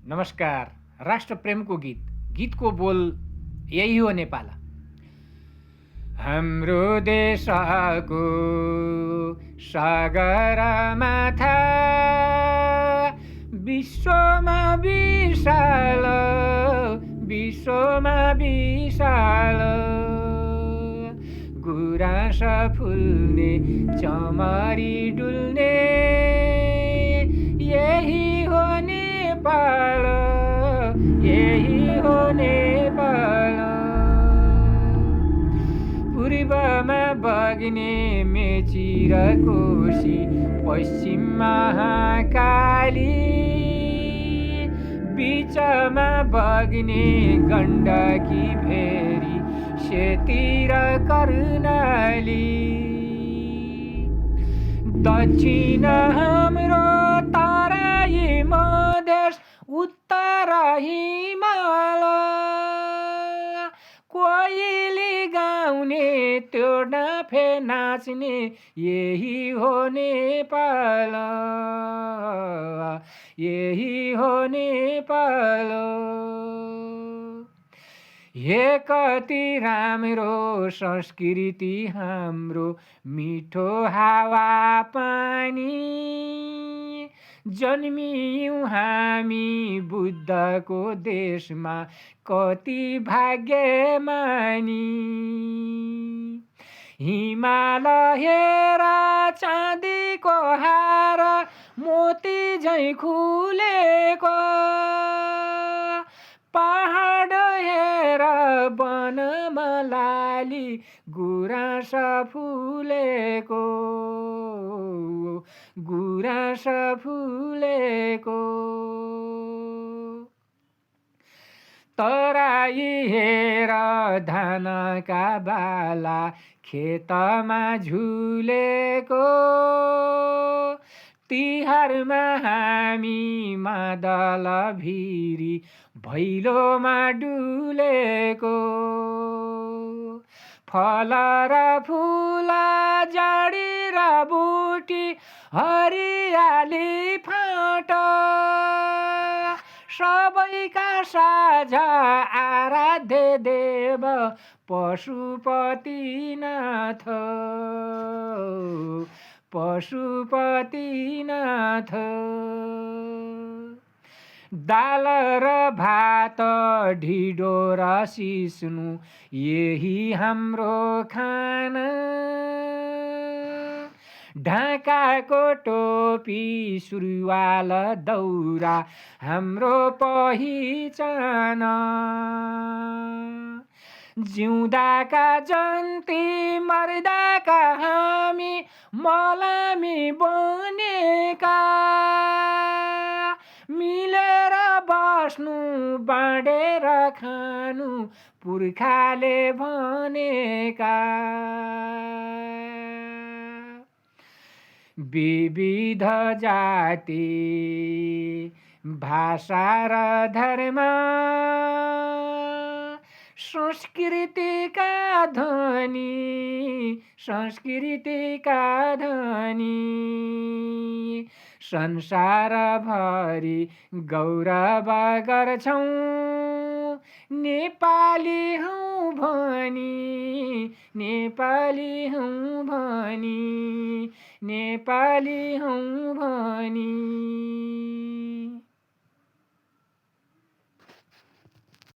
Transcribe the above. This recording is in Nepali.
नमस्कार। राष्ट्रप्रेमको गीत, गीतको बोल यही हो नेपाल। हाम्रो देशको सागर माथा विश्वमा विशाल, विश्वमा विशाल, गुराँस फुल्ने चमरी डुल्ने यही हो नेपाल, यही हो नेपाल। पूर्वमा बग्ने मेची र कोशी, पश्चिममा महाकाली, बिचमा बग्ने गण्डकी भेरी, सेतिर कर्णाली। दक्षिण हाम्रो तराई मधेस, उत्तर हिमाल, कोइली गाउने त्यो डाँफे नाच्ने यही हो नेपाल, यही हो नेपाल। हे कति राम्रो संस्कृति हाम्रो, मिठो हावा पानी, जन्मियौँ हामी बुद्धको देशमा, कति भाग्यमानी। हिमाल हेर चाँदीको हार, मोती झैँ खुलेको, पहाड हेर वनमा लाली, गुराँस फुलेको, गुराँस फुलेको। तराई हेर धानका बाला, खेतमा झुलेको, तिहारमा हामी मादल भिरी, भैलोमा डुलेको। फल र फुल, जडी र बुटी, हरियाली फाँट, सबैका साझा आराध्य देव पशुपतिनाथ, पशुपतिनाथ। दाल र भात, ढिडो र सिस्नु, यही हाम्रो खाना। ढाकाको टोपी, सुरुवाल, दौरा हाम्रो पहिचान। जिउँदाका जन्ती, मर्दाका हामी, मलामी बनेका, मिलेर बस्नु, बाँडेर खानु, पुर्खाले भनेका। विविध जाति, भाषा र धर्म, संस्कृतिका धनी, संस्कृतिका धनी, संसारभरि गौरव गर्छौँ, नेपाली हौँ भनी, नेपाली हौँ भनी, नेपाली हौँ भनी।